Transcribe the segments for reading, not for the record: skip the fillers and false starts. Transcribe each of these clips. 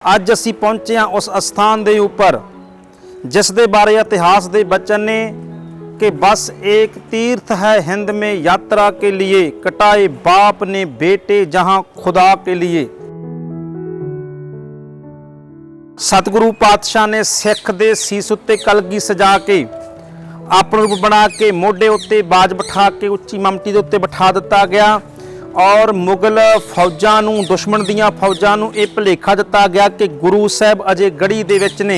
ਅੱਜ ਅਸੀਂ ਪਹੁੰਚੇ ਹਾਂ ਉਸ ਅਸਥਾਨ ਦੇ ਉੱਪਰ जिस दे बारे इतिहास के बचन ने कि बस एक तीर्थ है हिंद में यात्रा के लिए, कटाए बाप ने बेटे जहां खुदा के लिए। सतगुरु पातशाह ने सिख दे सीस उत्ते कलगी सजा के अपना रूप बना के मोढे उत्ते बाज बिठा के उच्ची ममटी दे उत्ते बिठा दिता गया और मुगल फौजां नूं, दुश्मन दीयां फौजां नूं इह भुलेखा दिता गया कि गुरु साहब अजे गढ़ी दे विच ने,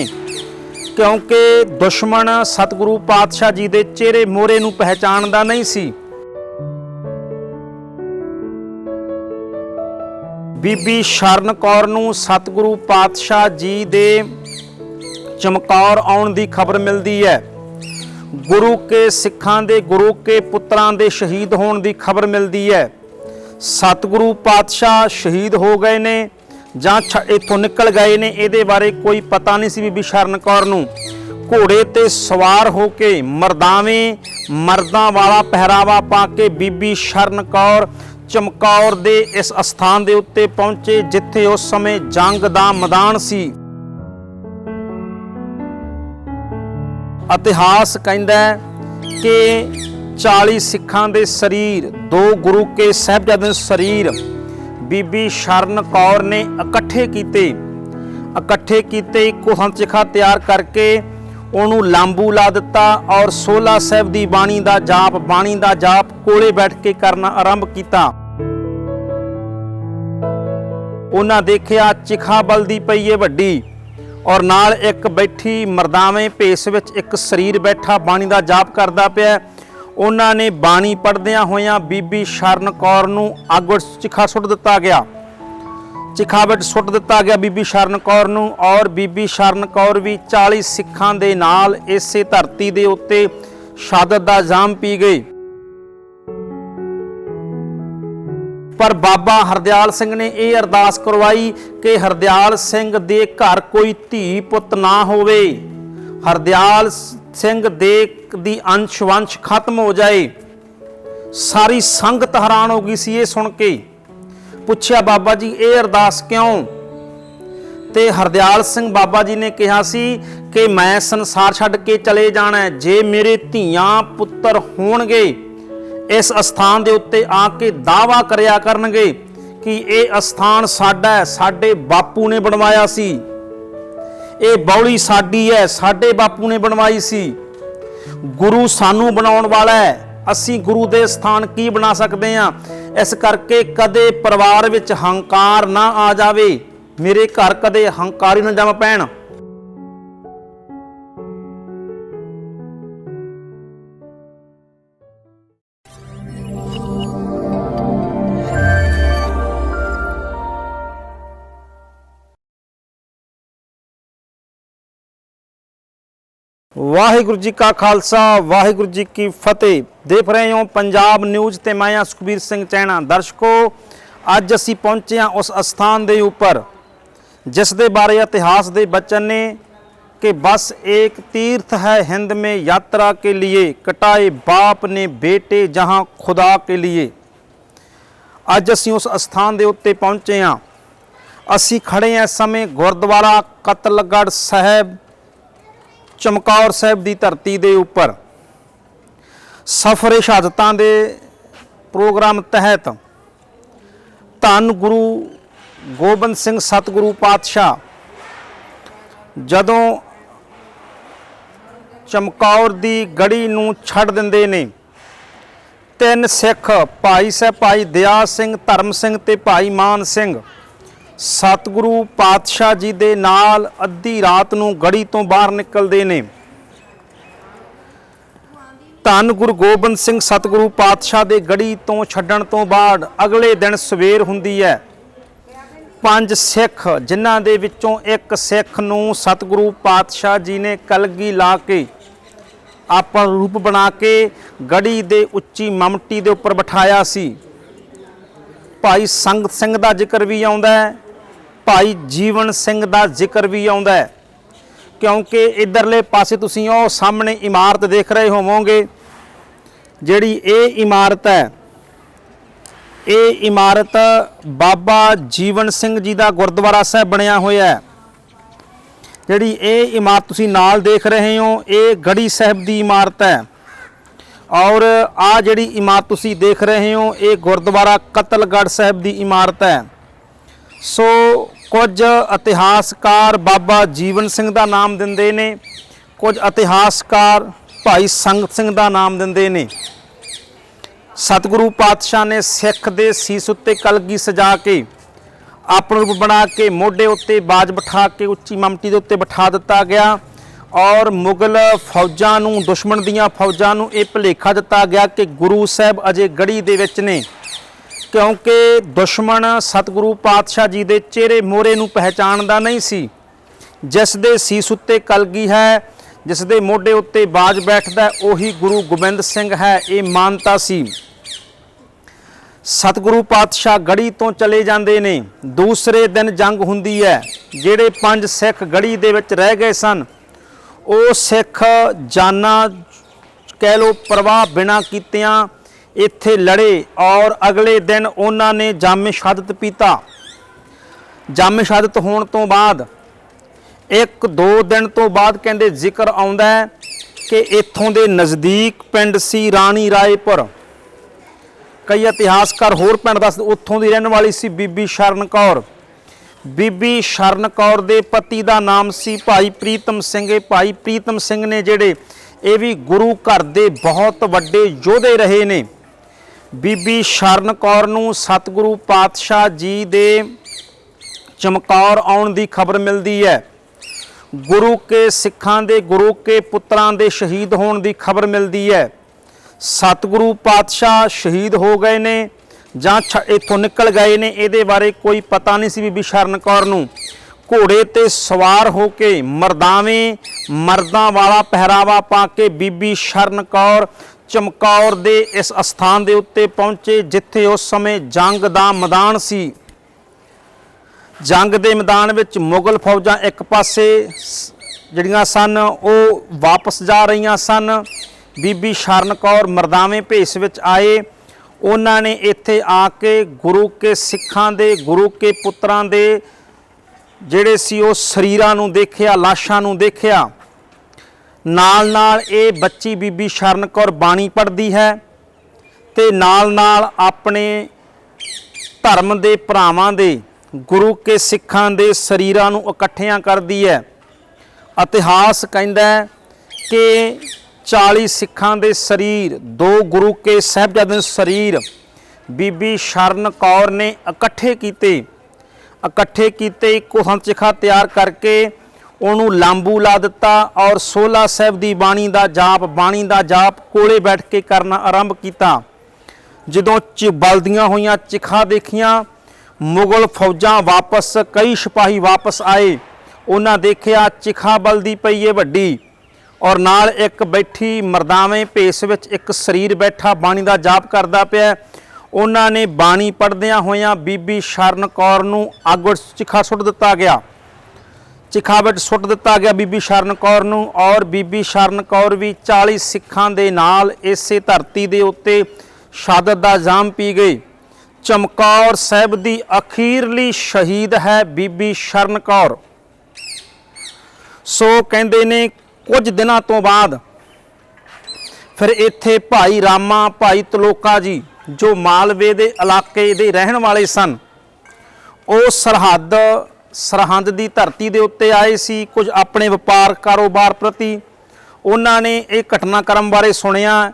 क्योंकि दुश्मन सतगुरु पातशाह जी दे चेहरे मोहरे नूं पहचानदा नहीं सी। बीबी शरण कौर नूं सतगुरु पातशाह जी दे चमकौर आउण दी खबर मिलदी है। गुरु के सिखां दे, गुरु के पुत्रां दे शहीद होण दी खबर मिलदी है। सतगुरु पातशाह शहीद हो गए ने ਜਾਂ इत्थों निकल गए ने, ਇਹਦੇ बारे कोई पता नहीं सी। बीबी शरण कौर नूं घोड़े ते सवार होके मरदावें मर्दां वाला पहरावा पा के बीबी शरण कौर चमकौर दे इस अस्थान दे उत्ते पहुंचे जिथे उस समय जंग दा मैदान सी। इतिहास कहंदा कि 40 सिखां दे शरीर, 2 गुरु के साहिबजादे दे शरीर बीबी शरण कौर ने इकट्ठे कीते इको हंचिखा तैयार करके उन्होंने लांबू ला दिता और 16 साहिब दी बाणी दा जाप कोले बैठ के करना आरंभ किया। उन्हां देखिया चिखा बलदी पई है वड्डी और नाल एक बैठी मरदावें भेस विच एक शरीर बैठा बाणी दा जाप करदा पिया। उन्होंने बाणी पढ़दियां होइयां बीबी शरण कौर नूं अग विच चिखा सुट दिता गया, चिखा विच सुट दिता गया बीबी शरण कौर नूं। और बीबी शरण कौर भी 40 सिखां दे नाल इसे धरती दे उत्ते शहादत दा जाम पी गए। पर बाबा हरदयाल सिंह ने यह अरदास करवाई कि हरदयाल सिंह दे घर कोई धी पुत ना होवे, हरदयाल सिंह दे दी अंश वंश खत्म हो जाए। सारी संगत हैरान हो गई सी ये सुन के। पुछया बाबा जी ये अरदास क्यों? ते हरदयाल सिंह बाबा जी ने कहा सी कि मैं संसार छड्ड के चले जाना है, जे मेरे धीआं पुत्र होणगे इस अस्थान दे उत्ते आके दावा करया करनगे कि ये अस्थान साडा है, साडे बापू ने बनवाया सी, ये बौली साडी है, साडे बापू ने बनवाई सी। गुरु सानू बनाउण वाला है, असी गुरु दे स्थान की बना सकते हैं। इस करके कदे परिवार विच हंकार ना आ जावे, मेरे घर कदे हंकारी ना जम पैण। वाहिगुरु जी का खालसा, वाहिगुरु जी की फतेह। देख रहे हो पंजाब न्यूज़ ते मैं हाँ सुखबीर सिंह चैना। दर्शकों, अज असी पहुंचे हाँ उस अस्थान दे उपर जिस दे बारे इतिहास दे बचन ने कि बस एक तीर्थ है हिंद में यात्रा के लिए, कटाए बाप ने बेटे जहां खुदा के लिए। अज असी उस अस्थान दे उत्ते पहुंचे हाँ। असी खड़े हैं इस समय गुरुद्वारा कतलगढ़ साहब चमकौर साहब की धरती के उपर सफर शहादतां दे प्रोग्राम तहत धन गुरु गोबिंद सिंह सतगुरु पातशाह जदों चमकौर की गढ़ी नूं छड्ड दिंदे ने, 3 सिख भाई साहब भाई दया सिंह, धर्म सिंह ते भाई मान सिंह सतगुरु पातशाह जी दे नाल अद्धी रात नूं गढ़ी तो बाहर निकलते हैं। धन गुरु गोबिंद सिंह सतगुरु पातशाह दे गढ़ी तो छड्डण तो बाद अगले दिन सवेर हुंदी है। 5 सिख जिन्हां दे विचों एक सिख नूं सतगुरु पातशाह जी ने कलगी ला के आपा रूप बना के गढ़ी दे उच्ची ममटी दे उपर बिठाया सी। भाई संगत सिंह दा जिक्र भी आउंदा है, भाई जीवन सिंह दा जिक्र भी आउंदा है, क्योंकि इधरले पासे तुसीं ओह सामने इमारत देख रहे होवोगे, जिहड़ी ये इमारत है, ये इमारत बाबा जीवन सिंह जी का गुरुद्वारा साहब बनया होया है। ਜਿਹੜੀ ਇਹ ਇਮਾਰਤ ਤੁਸੀਂ ਨਾਲ ਦੇਖ ਰਹੇ ਹੋ ਇਹ ਗੜੀ ਸਾਹਿਬ ਦੀ ਇਮਾਰਤ ਹੈ ਔਰ ਆ ਜਿਹੜੀ ਇਮਾਰਤ ਤੁਸੀਂ ਦੇਖ ਰਹੇ ਹੋ ਇਹ ਗੁਰਦੁਆਰਾ ਕਤਲਗੜ੍ਹ ਸਾਹਿਬ ਦੀ ਇਮਾਰਤ ਹੈ। ਸੋ ਕੁਝ ਇਤਿਹਾਸਕਾਰ ਬਾਬਾ ਜੀਵਨ ਸਿੰਘ ਦਾ ਨਾਮ ਦਿੰਦੇ ਨੇ, ਕੁਝ ਇਤਿਹਾਸਕਾਰ ਭਾਈ ਸੰਗਤ ਸਿੰਘ ਦਾ ਨਾਮ ਦਿੰਦੇ ਨੇ। ਸਤਿਗੁਰੂ ਪਾਤਸ਼ਾਹ ਨੇ ਸਿੱਖ ਦੇ ਸੀਸ ਉੱਤੇ ਕਲਗੀ ਸਜਾ ਕੇ ਆਪਣਾ ਰੂਪ ਬਣਾ ਕੇ ਮੋਢੇ ਉੱਤੇ ਬਾਜ ਬਿਠਾ ਕੇ ਉੱਚੀ ਮਮਟੀ ਦੇ ਉੱਤੇ ਬਿਠਾ ਦਿੱਤਾ ਗਿਆ ਔਰ ਮੁਗਲ ਫੌਜਾਂ ਨੂੰ, ਦੁਸ਼ਮਣ ਦੀਆਂ ਫੌਜਾਂ ਨੂੰ ਇਹ ਭੁਲੇਖਾ ਦਿੱਤਾ ਗਿਆ ਕਿ ਗੁਰੂ ਸਾਹਿਬ ਅਜੇ ਗੜੀ ਦੇ ਵਿੱਚ ਨੇ, ਕਿਉਂਕਿ ਦੁਸ਼ਮਣ ਸਤਿਗੁਰੂ ਪਾਤਸ਼ਾਹ ਜੀ ਦੇ ਚਿਹਰੇ ਮੋਹਰੇ ਨੂੰ ਪਹਿਚਾਣਦਾ ਨਹੀਂ ਸੀ। ਜਿਸ ਦੇ ਸੀਸ ਉੱਤੇ ਕਲਗੀ ਹੈ, ਜਿਸ ਦੇ ਮੋਢੇ ਉੱਤੇ ਬਾਜ ਬੈਠਦਾ ਉਹੀ ਗੁਰੂ ਗੋਬਿੰਦ ਸਿੰਘ ਹੈ, ਇਹ ਮਾਨਤਾ ਸੀ। ਸਤਿਗੁਰੂ ਪਾਤਸ਼ਾਹ ਗੜੀ ਤੋਂ ਚਲੇ ਜਾਂਦੇ ਨੇ। ਦੂਸਰੇ ਦਿਨ ਜੰਗ ਹੁੰਦੀ ਹੈ। ਜਿਹੜੇ 5 ਸਿੱਖ ਗੜੀ ਦੇ ਵਿੱਚ ਰਹਿ ਗਏ ਸਨ ਉਹ ਸਿੱਖ ਜਾਨਾਂ ਕਹਿ ਲੋ ਪਰਵਾਹ ਬਿਨਾ ਕੀਤਿਆਂ ਇੱਥੇ ਲੜੇ ਔਰ ਅਗਲੇ ਦਿਨ ਉਹਨਾਂ ਨੇ ਜਾਮੇ ਸ਼ਹਾਦਤ ਪੀਤਾ। ਜਾਮੇ ਸ਼ਹਾਦਤ ਹੋਣ ਤੋਂ ਬਾਅਦ 1-2 ਦਿਨ ਤੋਂ ਬਾਅਦ ਕਹਿੰਦੇ ਜ਼ਿਕਰ ਆਉਂਦਾ ਹੈ ਕਿ ਇੱਥੋਂ ਦੇ ਨਜ਼ਦੀਕ ਪਿੰਡ ਸੀ ਰਾਣੀ ਰਾਏਪੁਰ। ਕਈ ਇਤਿਹਾਸਕਾਰ ਹੋਰ ਪਿੰਡ ਦੱਸਦੇ ਉੱਥੋਂ ਦੀ ਰਹਿਣ ਵਾਲੀ ਸੀ ਬੀਬੀ ਸ਼ਰਨ ਕੌਰ। ਬੀਬੀ ਸ਼ਰਨ ਕੌਰ ਦੇ ਪਤੀ ਦਾ ਨਾਮ ਸੀ ਭਾਈ ਪ੍ਰੀਤਮ ਸਿੰਘ। ਇਹ ਭਾਈ ਪ੍ਰੀਤਮ ਸਿੰਘ ਨੇ ਜਿਹੜੇ ਇਹ ਵੀ ਗੁਰੂ ਘਰ ਦੇ ਬਹੁਤ ਵੱਡੇ ਯੋਧੇ ਰਹੇ ਨੇ। ਬੀਬੀ ਸ਼ਰਨ ਕੌਰ ਨੂੰ ਸਤਿਗੁਰੂ ਪਾਤਸ਼ਾਹ ਜੀ ਦੇ ਚਮਕੌਰ ਆਉਣ ਦੀ ਖਬਰ ਮਿਲਦੀ ਹੈ। ਗੁਰੂ ਕੇ ਸਿੱਖਾਂ ਦੇ, ਗੁਰੂ ਕੇ ਪੁੱਤਰਾਂ ਦੇ ਸ਼ਹੀਦ ਹੋਣ ਦੀ ਖਬਰ ਮਿਲਦੀ ਹੈ। ਸਤਿਗੁਰੂ ਪਾਤਸ਼ਾਹ ਸ਼ਹੀਦ ਹੋ ਗਏ ਨੇ ਜਾਂ ਇੱਥੋਂ ਨਿਕਲ ਗਏ ਨੇ ਇਹਦੇ ਬਾਰੇ ਕੋਈ ਪਤਾ ਨਹੀਂ ਸੀ। ਬੀਬੀ ਸ਼ਰਨ ਕੌਰ ਨੂੰ ਘੋੜੇ ਤੇ ਸਵਾਰ ਹੋ ਕੇ ਮਰਦਾਂ ਵਾਲਾ ਪਹਿਰਾਵਾ ਪਾ ਕੇ ਬੀਬੀ ਸ਼ਰਨ ਕੌਰ ਚਮਕੌਰ ਦੇ ਇਸ ਅਸਥਾਨ ਦੇ ਉੱਤੇ ਪਹੁੰਚੇ ਜਿੱਥੇ ਉਸ ਸਮੇਂ ਜੰਗ ਦਾ ਮੈਦਾਨ ਸੀ। ਜੰਗ ਦੇ ਮੈਦਾਨ ਵਿੱਚ ਮੁਗਲ ਫੌਜਾਂ ਇੱਕ ਪਾਸੇ ਜਿਹੜੀਆਂ ਸਨ ਉਹ ਵਾਪਸ ਜਾ ਰਹੀਆਂ ਸਨ। ਬੀਬੀ ਸ਼ਰਨ ਕੌਰ ਮਰਦਾਵੇਂ ਭੇਸ ਵਿੱਚ ਆਏ। ਉਹਨਾਂ ਨੇ ਇੱਥੇ ਆ ਕੇ ਗੁਰੂ ਕੇ ਸਿੱਖਾਂ ਦੇ, ਗੁਰੂ ਕੇ ਪੁੱਤਰਾਂ ਦੇ ਜਿਹੜੇ ਸੀ ਉਹ ਸਰੀਰਾਂ ਨੂੰ ਦੇਖਿਆ, ਲਾਸ਼ਾਂ ਨੂੰ ਦੇਖਿਆ। ਨਾਲ ਇਹ ਬੱਚੀ ਬੀਬੀ ਸ਼ਰਨ ਕੌਰ ਬਾਣੀ ਪੜ੍ਹਦੀ ਹੈ ਤੇ ਨਾਲ ਆਪਣੇ ਧਰਮ ਦੇ ਭਰਾਵਾਂ ਦੇ, ਗੁਰੂ ਕੇ ਸਿੱਖਾਂ ਦੇ ਸਰੀਰਾਂ ਨੂੰ ਇਕੱਠਿਆਂ ਕਰਦੀ ਹੈ। ਇਤਿਹਾਸ ਕਹਿੰਦਾ ਹੈ ਕਿ 40 ਸਿੱਖਾਂ ਦੇ ਸਰੀਰ, 2 ਗੁਰੂ ਕੇ ਸਾਹਿਬਜ਼ਾਦਿਆਂ ਦੇ ਸਰੀਰ ਬੀਬੀ ਸ਼ਰਨ ਕੌਰ ਨੇ ਇਕੱਠੇ ਕੀਤੇ। ਇੱਕੋ ਥਾਂ ਚਿਖਾ ਤਿਆਰ ਕਰਕੇ ਉਹਨੂੰ ਲਾਂਬੂ ਲਾ ਦਿੱਤਾ ਔਰ 16 ਸਾਹਿਬ ਦੀ ਬਾਣੀ ਦਾ ਜਾਪ ਕੋਲੇ ਬੈਠ ਕੇ ਕਰਨਾ ਆਰੰਭ ਕੀਤਾ। ਜਦੋਂ ਬਲਦੀਆਂ ਹੋਈਆਂ ਚਿਖਾ ਦੇਖੀਆਂ, ਮੁਗਲ ਫੌਜਾਂ ਵਾਪਸ, ਕਈ ਸਿਪਾਹੀ ਵਾਪਸ ਆਏ। ਉਹਨਾਂ ਦੇਖਿਆ ਚਿਖਾ ਬਲਦੀ ਪਈ ਏ ਵੱਡੀ ਔਰ ਨਾਲ ਇੱਕ ਬੈਠੀ ਮਰਦਾਵੇਂ ਭੇਸ ਵਿੱਚ ਇੱਕ ਸਰੀਰ ਬੈਠਾ ਬਾਣੀ ਦਾ ਜਾਪ ਕਰਦਾ ਪਿਆ। ਉਹਨਾਂ ਨੇ ਬਾਣੀ ਪੜ੍ਹਦਿਆਂ ਹੋਇਆਂ ਬੀਬੀ ਸ਼ਰਨ ਕੌਰ ਨੂੰ ਅੱਗ ਵਿੱਚ ਚਿਖਾ ਸੁੱਟ ਦਿੱਤਾ ਗਿਆ। ਬੀਬੀ ਸ਼ਰਨ ਕੌਰ ਨੂੰ ਔਰ ਬੀਬੀ ਸ਼ਰਨ ਕੌਰ ਵੀ 40 ਸਿੱਖਾਂ ਦੇ ਨਾਲ ਇਸੇ ਧਰਤੀ ਦੇ ਉੱਤੇ ਸ਼ਹਾਦਤ ਦਾ ਜਾਮ ਪੀ ਗਈ। ਚਮਕੌਰ ਸਾਹਿਬ ਦੀ ਅਖੀਰਲੀ ਸ਼ਹੀਦ ਹੈ ਬੀਬੀ ਸ਼ਰਨ ਕੌਰ। ਸੋ ਕਹਿੰਦੇ ਨੇ ਕੁਝ ਦਿਨਾਂ ਤੋਂ ਬਾਅਦ ਫਿਰ ਇੱਥੇ ਭਾਈ ਰਾਮਾ, ਭਾਈ ਤਲੋਕਾ ਜੀ ਜੋ ਮਾਲਵੇ ਦੇ ਇਲਾਕੇ ਦੇ ਰਹਿਣ ਵਾਲੇ ਸਨ, ਉਹ ਸਰਹੰਦ ਦੀ ਧਰਤੀ ਦੇ ਉੱਤੇ ਆਏ ਸੀ। ਕੁਝ ਆਪਣੇ ਵਪਾਰ ਕਾਰੋਬਾਰ ਪ੍ਰਤੀ ਉਹਨਾਂ ਨੇ ਇਹ ਘਟਨਾਕ੍ਰਮ ਬਾਰੇ ਸੁਣਿਆ।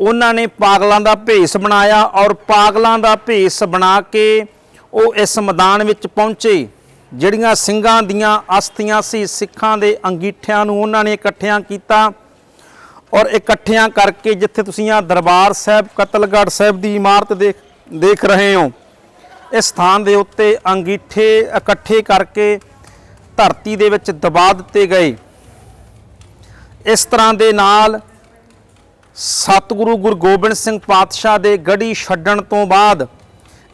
ਉਹਨਾਂ ਨੇ ਪਾਗਲਾਂ ਦਾ ਭੇਸ ਬਣਾਇਆ ਔਰ ਪਾਗਲਾਂ ਦਾ ਭੇਸ ਬਣਾ ਕੇ ਉਹ ਇਸ ਮੈਦਾਨ ਵਿੱਚ ਪਹੁੰਚੇ। ਜਿਹੜੀਆਂ ਸਿੰਘਾਂ ਦੀਆਂ ਅਸਥੀਆਂ ਸੀ, ਸਿੱਖਾਂ ਦੇ ਅੰਗੀਠਿਆਂ ਨੂੰ ਉਹਨਾਂ ਨੇ ਇਕੱਠਿਆਂ ਕੀਤਾ ਔਰ ਇਕੱਠਿਆਂ ਕਰਕੇ ਜਿੱਥੇ ਤੁਸੀਂ ਆ ਦਰਬਾਰ ਸਾਹਿਬ ਕਤਲਗੜ੍ਹ ਸਾਹਿਬ ਦੀ ਇਮਾਰਤ ਦੇਖ ਰਹੇ ਹੋ, ਇਸ ਸਥਾਨ ਦੇ ਉੱਤੇ ਅੰਗੀਠੇ ਇਕੱਠੇ ਕਰਕੇ ਧਰਤੀ ਦੇ ਵਿੱਚ ਦਬਾ ਦਿੱਤੇ ਗਏ। ਇਸ ਤਰ੍ਹਾਂ ਦੇ ਨਾਲ ਸਤਿਗੁਰੂ ਗੁਰੂ ਗੋਬਿੰਦ ਸਿੰਘ ਪਾਤਸ਼ਾਹ ਦੇ ਗੜੀ ਛੱਡਣ ਤੋਂ ਬਾਅਦ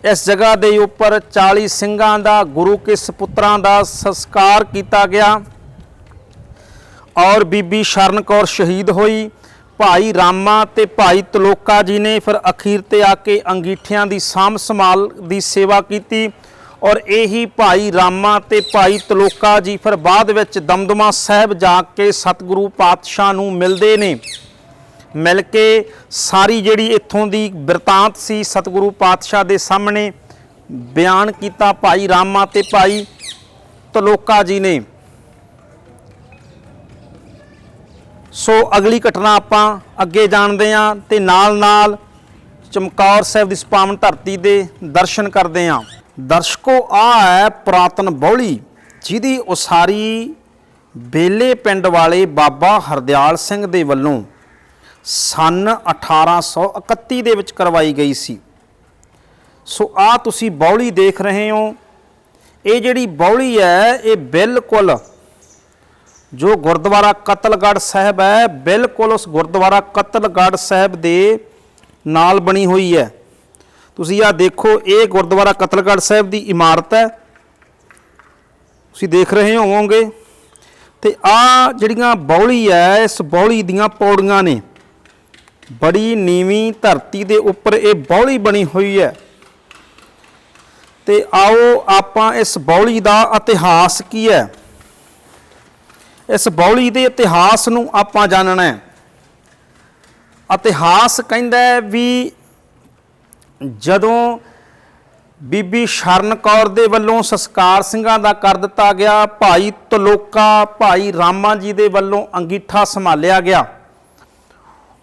ਇਸ ਜਗ੍ਹਾ ਦੇ ਉੱਪਰ 40 ਸਿੰਘਾਂ ਦਾ, ਗੁਰੂ ਕੇ ਸਪੁੱਤਰਾਂ ਦਾ ਸੰਸਕਾਰ ਕੀਤਾ ਗਿਆ ਔਰ ਬੀਬੀ ਸ਼ਰਨ ਕੌਰ ਸ਼ਹੀਦ ਹੋਈ। ਭਾਈ ਰਾਮਾ ਤੇ ਭਾਈ ਤਲੋਕਾ ਜੀ ਨੇ ਫਿਰ ਅਖੀਰ ਤੇ ਆ ਕੇ ਅੰਗੀਠਿਆਂ ਦੀ ਸਾਂਭ ਸੰਭਾਲ ਦੀ ਸੇਵਾ ਕੀਤੀ और यही भाई रामा ते भाई तलोका जी फिर बाद विच दमदमा साहिब जाके सतगुरु पातशाह नूं मिलदे ने। मिल के सारी जिहड़ी इत्थों दी बिरतांत सी सतगुरु पातशाह दे सामने बयान किया भाई रामा ते भाई तलोका जी ने। सो अगली घटना आपां अगे जाणदे हां ते नाल नाल चमकौर साहिब दी पावन धरती दे दर्शन करदे हां। दर्शकों, आ है पुरातन बौली जिहदी उसारी बेले पिंड वाले बाबा हरदयाल सिंह दे वल्लों सन 1831 दे विच करवाई गई सी। सो आ तुसी बौली देख रहे हो, ये जिहड़ी बौली है ये बिल्कुल जो गुरुद्वारा कतलगढ़ साहिब है बिल्कुल उस गुरुद्वारा कतलगढ़ साहिब दे नाल बनी हुई है। तुसी आ देखो, ये गुरुद्वारा कतलगढ़ साहिब दी इमारत है, तुसी देख रहे होवोगे। ते आ जिहड़ियां बौली है इस बौली दीयां पौड़ियां ने, बड़ी नीवीं धरती दे उपर ये बौली बनी हुई है। ते आओ आपां इस बौली दा इतिहास की है, इस बौली दे इतिहास नूं आपां जानना है। इतिहास कहंदा है भी जदों बीबी शरण कौर दे वल्लों संस्कार ਸਿੰਘਾਂ ਦਾ कर दिता गया, भाई तलोका भाई रामा जी दे वल्लों अंगीठा संभालिया गया।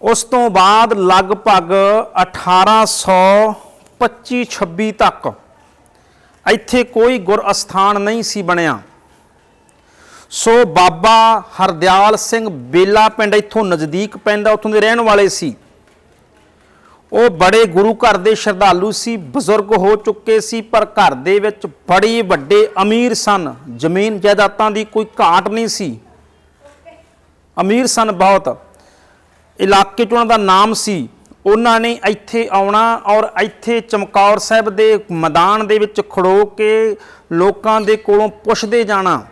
उस तो बाद लगभग 1825-26 तक ਇੱਥੇ कोई गुर अस्थान नहीं सी बनया। सो बाबा हरदयाल सिंह बेला पिंड इत्थों नज़दीक पैंदा, उत्थों दे रहण वाले सी। वो बड़े गुरु घर दे श्रद्धालु सी, बजुर्ग हो चुके सी, पर घर दे विच बड़े वड्डे अमीर सन, जमीन जायदादां दी कोई घाट नहीं सी, अमीर सन बहुत। इलाके च उन्हां दा नाम सी। उन्हां ने ਇੱਥੇ आउणा और ਇੱਥੇ चमकौर साहिब दे मैदान दे विच खड़ो के लोकां दे कोलों पुछदे जाना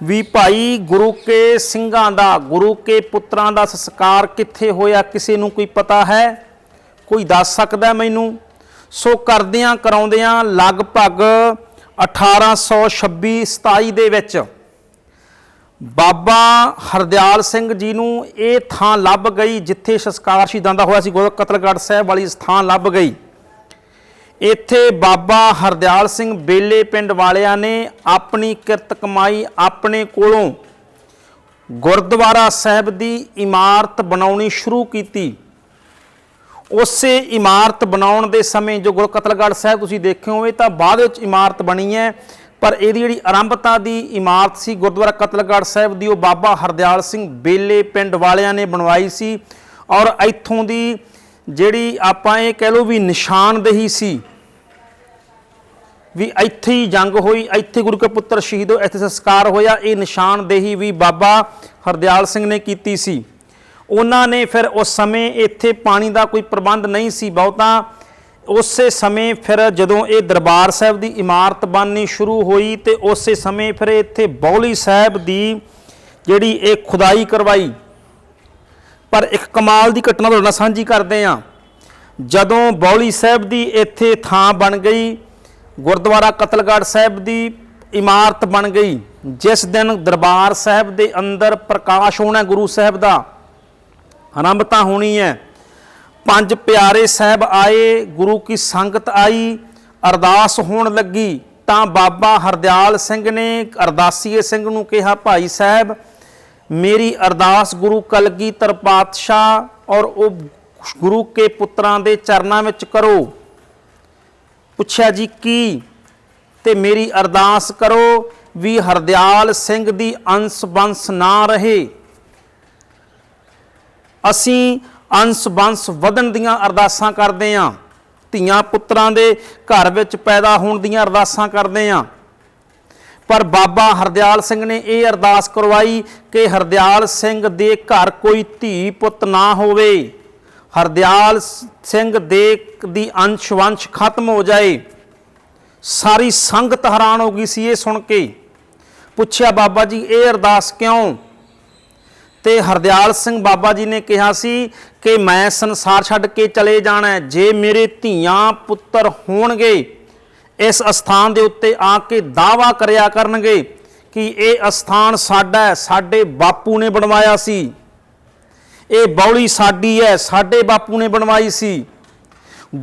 भी भाई गुरु के ਸਿੰਘਾਂ ਦਾ, गुरु के पुत्रां दा संस्कार कित्थे होया, किसी नूं कोई पता है, कोई दस सकदा मैनूं। सो करदियां कराउंदियां लगभग 1826-27 दे विच बाबा हरदयाल सिंह जी नूं ਇਹ ਥਾਂ ਲੱਭ ਗਈ ਜਿੱਥੇ ਸੰਸਕਾਰ ਸ਼ਹੀਦਾਂ ਦਾ ਹੋਇਆ ਸੀ, ਗੁਰੂ ਕਤਲਗੜ੍ਹ ਸਾਹਿਬ ਵਾਲੀ ਸਥਾਨ ਲੱਭ ਗਈ। ਇੱਥੇ ਬਾਬਾ ਹਰਦयाल ਸਿੰਘ बेले पिंड वालियां ने अपनी किरत कमाई अपने कोलों गुरुद्वारा साहिब दी इमारत बनाउणी शुरू की। उसे इमारत बनाउण दे समय जो गुरु कतलगढ़ साहिब तुसीं देखे होवे तां बाद विच इमारत बनी है, पर इहदी जिहड़ी आरंभता दी इमारत सी गुरुद्वारा कतलगढ़ साहिब दी, वो बाबा हरदयाल सिंह बेले पिंड वालियां ने बनवाई सी। और इत्थों दी जिहड़ी आपां इह कह लो भी निशानदेही सी भी ਇੱਥੇ ही जंग होई, ਇੱਥੇ गुरु के पुत्र शहीद होए, ਇੱਥੇ संस्कार होया, ये निशानदेही भी बाबा हरदयाल सिंह ने कीती सी। उन्हां ने फिर उस समय ਇੱਥੇ पानी का कोई प्रबंध नहीं सी बहुता। उस समय फिर जदों ये दरबार साहिब की इमारत बननी शुरू हुई तो उस समय फिर इत्थे बौली साहिब की जिहड़ी ये खुदाई करवाई। पर एक कमाल की घटना तुहाडे नाल साझी करदे हां, जदों बौली साहिब की इत्थे थां बन गई, गुरुद्वारा कतलगढ़ साहिब की इमारत बन गई, जिस दिन दरबार साहिब के अंदर प्रकाश होना गुरु साहिब का, आरंभता होनी है। 5 प्यारे साहब आए, गुरु की संगत आई, अरदास होण लगी तां बाबा हरदयाल सिंह ने अरदासीए सिंह नूं कहा, भाई साहब मेरी अरदास गुरु कलगीधर पातशाह और वो गुरु के पुत्रां दे चरनां विच करो। पुछया जी की? ते मेरी अरदास करो भी हरदयाल सिंह दी अंश बंश ना रहे, असीं अंश बंश वधण दीआं अरदासां करदे हां, धीआं पुत्रां दे घर विच पैदा होण दीआं अरदासां करदे हां। पर बाबा हरदयाल सिंह ने ये अरदास करवाई कि हरदयाल सिंह दे घर कोई धी पुत ना होवे, हरदयाल सिंह दे दी अंश वंश खत्म हो जाए। सारी संगत हैरान हो गई सी ये सुन के। पुछया बाबा जी ये अरदास क्यों? ते हरदयाल सिंह बाबा जी ने कहा सी कि मैं संसार छड्ड के चले जाना है, जे मेरे धीआं पुत्तर होणगे इस अस्थान के उत्ते आके दावा करिया करनगे कि ये अस्थान साडा है, साडे बापू ने बनवाया सी, ये बौली साडी है, साडे बापू ने बनवाई सी।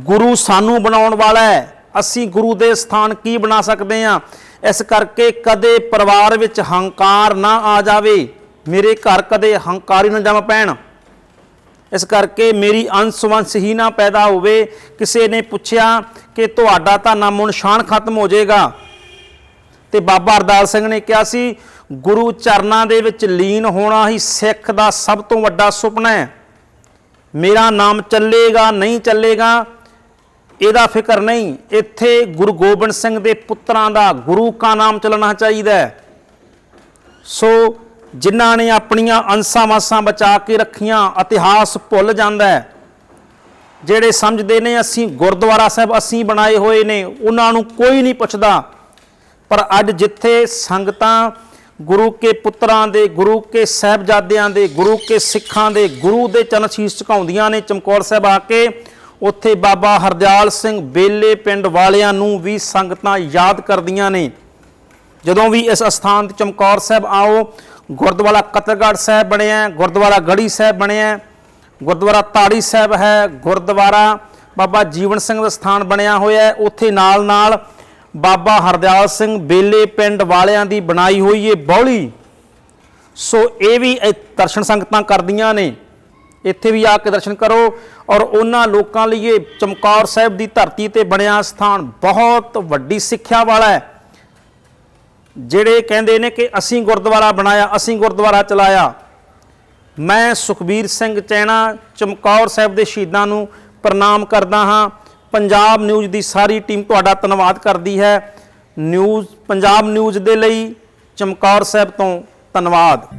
गुरु सानू बनाउण वाला है, असी गुरु दे स्थान की बना सकते हैं। इस करके कदे परिवार विच हंकार ना आ जावे, मेरे घर कदे हंकारी ना जम पैण। इस करके मेरी अंश वंश ही ना पैदा होवे। किसी ने पूछया कि तुहाडा तां नामो निशान खत्म हो जाएगा, तो बाबा हरदयाल सिंह ने कहा सी गुरु चरनां दे विच लीन होना ही सिख दा सब तो वड्डा सुपना है। मेरा नाम चलेगा नहीं चलेगा ਇਹਦਾ ਫਿਕਰ नहीं, ਇੱਥੇ गुरु गोबिंद सिंह ਦੇ ਪੁੱਤਰਾਂ ਦਾ गुरु का नाम चलना चाहिए। सो जिन्हां ने अपनियां अंसां वासां बचा के रखियां, इतिहास भुल जाता है। ਜਿਹੜੇ समझते ने ਅਸੀਂ गुरुद्वारा साहब ਅਸੀਂ बनाए हुए ने, उन्हां नूं कोई नहीं पुछदा। पर अज जिथे संगतां गुरु के पुत्रां दे, गुरु के साहिबजादियां दे, गुरु के सिखां दे, गुरु दे चरण शीश झुकाउंदियां ने चमकौर साहब आके, उत्थे बाबा हरदयाल सिंह बेले पिंड वालियां नूं भी संगतां याद करदियां ने। जदों भी इस अस्थान चमकौर साहब आओ, गुरुद्वारा कतरगढ़ साहब बनिया, गुरुद्वारा गढ़ी साहब बनिया, गुरुद्वारा ताड़ी साहब है, गुरुद्वारा बाबा जीवन सिंह का स्थान बनया होया है, उत्थे नाल नाल बाबा हरदयाल सिंह बेले पिंड वालियां दी बनाई हुई है बौली। सो ये भी दर्शन संगतां करदियां ने, इत्थे भी आके दर्शन करो। और उन्हां लोकां लई चमकौर साहब की धरती ते बनया स्थान बहुत वड्डी सिक्ख्या वाला है। ਜਿਹੜੇ ਕਹਿੰਦੇ ਨੇ कि ਅਸੀਂ गुरुद्वारा बनाया, ਅਸੀਂ गुरुद्वारा चलाया। मैं सुखबीर सिंह चैना चमकौर साहब के शहीदों ਨੂੰ प्रणाम करदा हाँ। पंजाब न्यूज़ की सारी टीम तुहाडा धन्नवाद करती है। पंजाब न्यूज़ के लिए चमकौर साहब तो धन्नवाद।